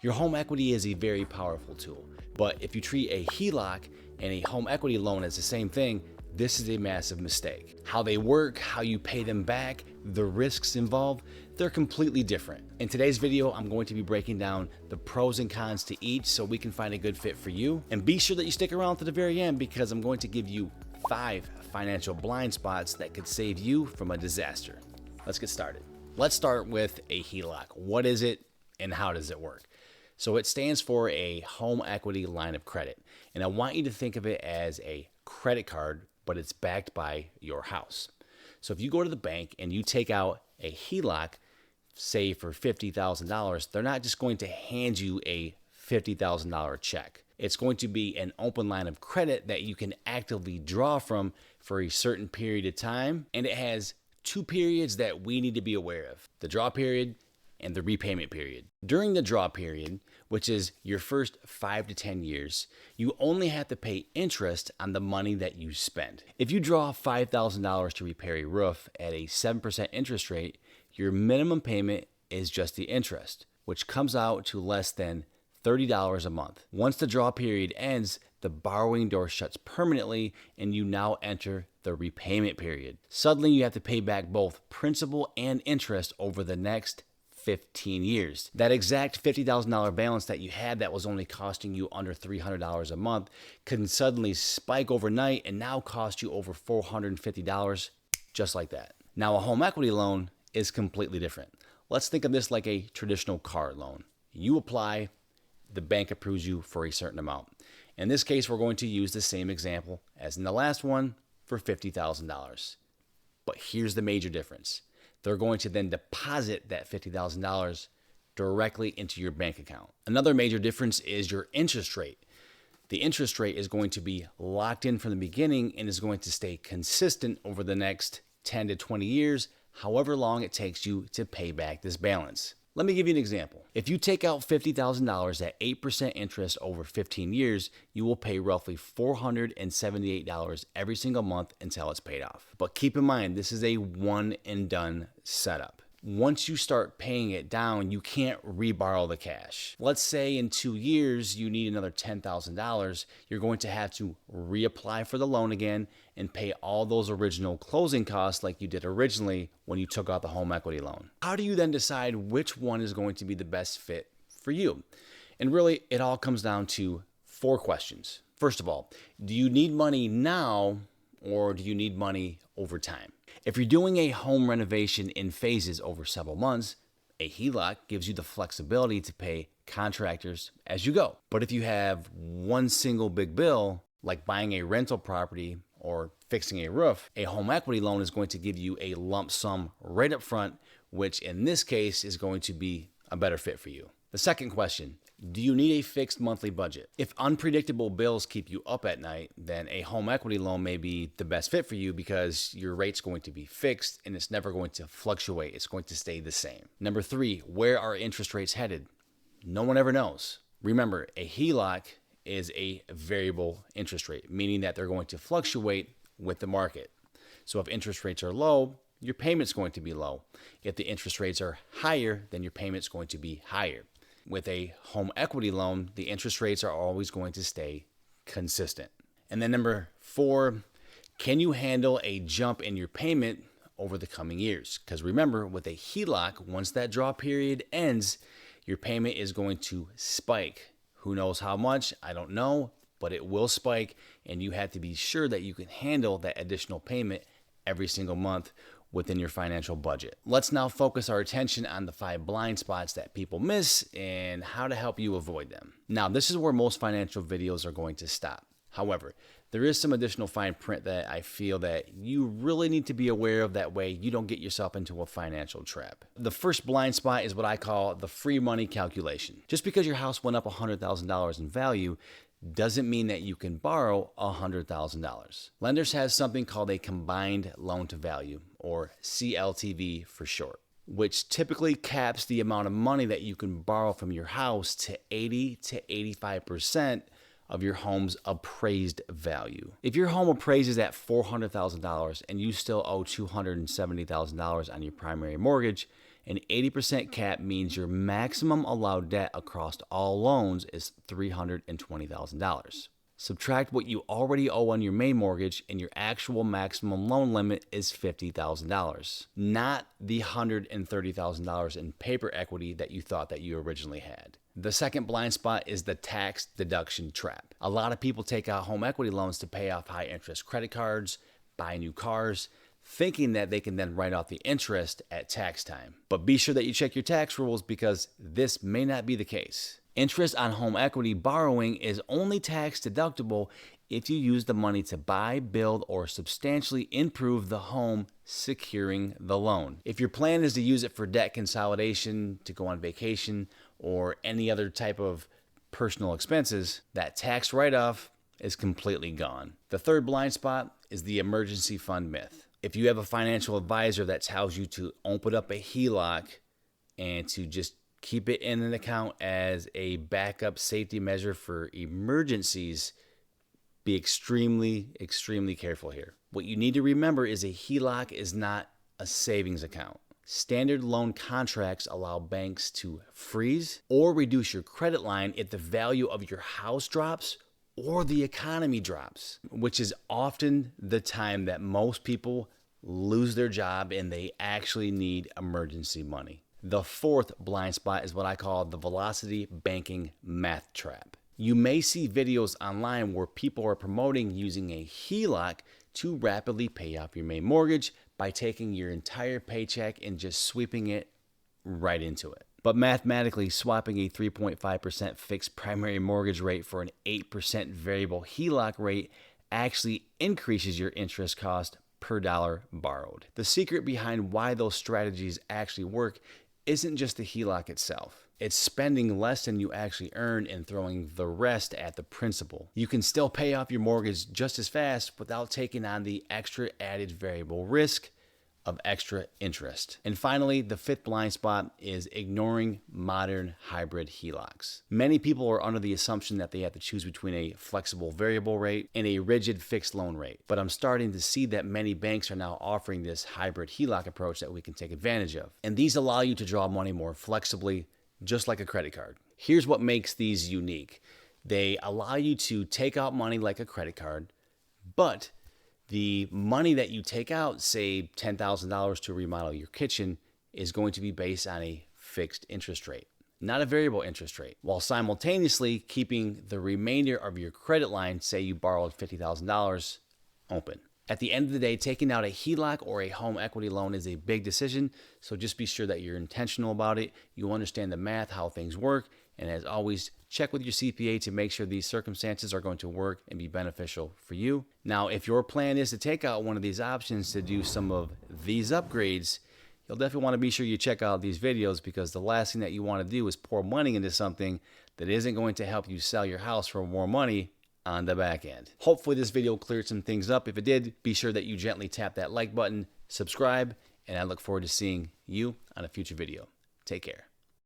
Your home equity is a very powerful tool, but if you treat a HELOC and a home equity loan as the same thing, this is a massive mistake. How they work, how you pay them back, the risks involved, they're completely different. In today's video, I'm going to be breaking down the pros and cons to each so we can find a good fit for you. And be sure that you stick around to the very end because I'm going to give you 5 financial blind spots that could save you from a disaster. Let's get started. Let's start with a HELOC. What is it and how does it work? So it stands for a home equity line of credit. And I want you to think of it as a credit card, but it's backed by your house. So if you go to the bank and you take out a HELOC, say for $50,000, they're not just going to hand you a $50,000 check. It's going to be an open line of credit that you can actively draw from for a certain period of time. And it has 2 periods that we need to be aware of: the draw period and the repayment period. During the draw period, which is your first 5 to 10 years, you only have to pay interest on the money that you spend. If you draw $5,000 to repair a roof at a 7% interest rate, your minimum payment is just the interest, which comes out to less than $30 a month. Once the draw period ends, the borrowing door shuts permanently and you now enter the repayment period. Suddenly you have to pay back both principal and interest over the next 15 years. That exact $50,000 balance that you had that was only costing you under $300 a month can suddenly spike overnight and now cost you over $450 just like that. Now a home equity loan is completely different. Let's think of this like a traditional car loan. You apply, the bank approves you for a certain amount. In this case, we're going to use the same example as in the last one for $50,000. But here's the major difference. They're going to then deposit that $50,000 directly into your bank account. Another major difference is your interest rate. The interest rate is going to be locked in from the beginning and is going to stay consistent over the next 10 to 20 years, however long it takes you to pay back this balance. Let me give you an example. If you take out $50,000 at 8% interest over 15 years, you will pay roughly $478 every single month until it's paid off. But keep in mind, this is a one and done setup. Once you start paying it down, you can't reborrow the cash. Let's say in 2 years, you need another $10,000. You're going to have to reapply for the loan again and pay all those original closing costs like you did originally when you took out the home equity loan. How do you then decide which one is going to be the best fit for you? And really, it all comes down to 4 questions. First of all, do you need money now or do you need money over time? If you're doing a home renovation in phases over several months, a HELOC gives you the flexibility to pay contractors as you go. But if you have one single big bill, like buying a rental property or fixing a roof, a home equity loan is going to give you a lump sum right up front, which in this case is going to be a better fit for you. The second question, do you need a fixed monthly budget? If unpredictable bills keep you up at night, then a home equity loan may be the best fit for you because your rate's going to be fixed and it's never going to fluctuate. It's going to stay the same. Number 3, where are interest rates headed? No one ever knows. Remember, a HELOC is a variable interest rate, meaning that they're going to fluctuate with the market. So if interest rates are low, your payment's going to be low. If the interest rates are higher, then your payment's going to be higher. With a home equity loan, the interest rates are always going to stay consistent. And then number 4, can you handle a jump in your payment over the coming years? Because remember, with a HELOC, once that draw period ends, your payment is going to spike. Who knows how much? I don't know, but it will spike, and you have to be sure that you can handle that additional payment every single month within your financial budget. Let's now focus our attention on the 5 blind spots that people miss and how to help you avoid them. Now, this is where most financial videos are going to stop. However, there is some additional fine print that I feel that you really need to be aware of, that way you don't get yourself into a financial trap. The first blind spot is what I call the free money calculation. Just because your house went up $100,000 in value doesn't mean that you can borrow $100,000. Lenders have something called a combined loan to value, or CLTV for short, which typically caps the amount of money that you can borrow from your house to 80 to 85% of your home's appraised value. If your home appraises at $400,000 and you still owe $270,000 on your primary mortgage, An 80% cap means your maximum allowed debt across all loans is $320,000. Subtract what you already owe on your main mortgage, and your actual maximum loan limit is $50,000, not the $130,000 in paper equity that you thought that you originally had. The second blind spot is the tax deduction trap. A lot of people take out home equity loans to pay off high interest credit cards, buy new cars, thinking that they can then write off the interest at tax time. But be sure that you check your tax rules, because this may not be the case. Interest on home equity borrowing is only tax deductible if you use the money to buy, build, or substantially improve the home securing the loan. If your plan is to use it for debt consolidation, to go on vacation, or any other type of personal expenses, that tax write-off is completely gone. The third blind spot is the emergency fund myth. If you have a financial advisor that tells you to open up a HELOC and to just keep it in an account as a backup safety measure for emergencies, be extremely, extremely careful here. What you need to remember is a HELOC is not a savings account. Standard loan contracts allow banks to freeze or reduce your credit line if the value of your house drops or the economy drops, which is often the time that most people lose their job and they actually need emergency money. The fourth blind spot is what I call the velocity banking math trap. You may see videos online where people are promoting using a HELOC to rapidly pay off your main mortgage by taking your entire paycheck and just sweeping it right into it. But mathematically, swapping a 3.5% fixed primary mortgage rate for an 8% variable HELOC rate actually increases your interest cost per dollar borrowed. The secret behind why those strategies actually work isn't just the HELOC itself. It's spending less than you actually earn and throwing the rest at the principal. You can still pay off your mortgage just as fast without taking on the extra added variable risk of extra interest. And finally, the fifth blind spot is ignoring modern hybrid HELOCs. Many people are under the assumption that they have to choose between a flexible variable rate and a rigid fixed loan rate. But I'm starting to see that many banks are now offering this hybrid HELOC approach that we can take advantage of. And these allow you to draw money more flexibly, just like a credit card. Here's what makes these unique. They allow you to take out money like a credit card, but the money that you take out, say $10,000 to remodel your kitchen, is going to be based on a fixed interest rate, not a variable interest rate, while simultaneously keeping the remainder of your credit line, say you borrowed $50,000, open. At the end of the day, taking out a HELOC or a home equity loan is a big decision, so just be sure that you're intentional about it, you understand the math, how things work, and as always, check with your CPA to make sure these circumstances are going to work and be beneficial for you. Now, if your plan is to take out one of these options to do some of these upgrades, you'll definitely want to be sure you check out these videos, because the last thing that you want to do is pour money into something that isn't going to help you sell your house for more money on the back end. Hopefully this video cleared some things up. If it did, be sure that you gently tap that like button, subscribe, and I look forward to seeing you on a future video. Take care.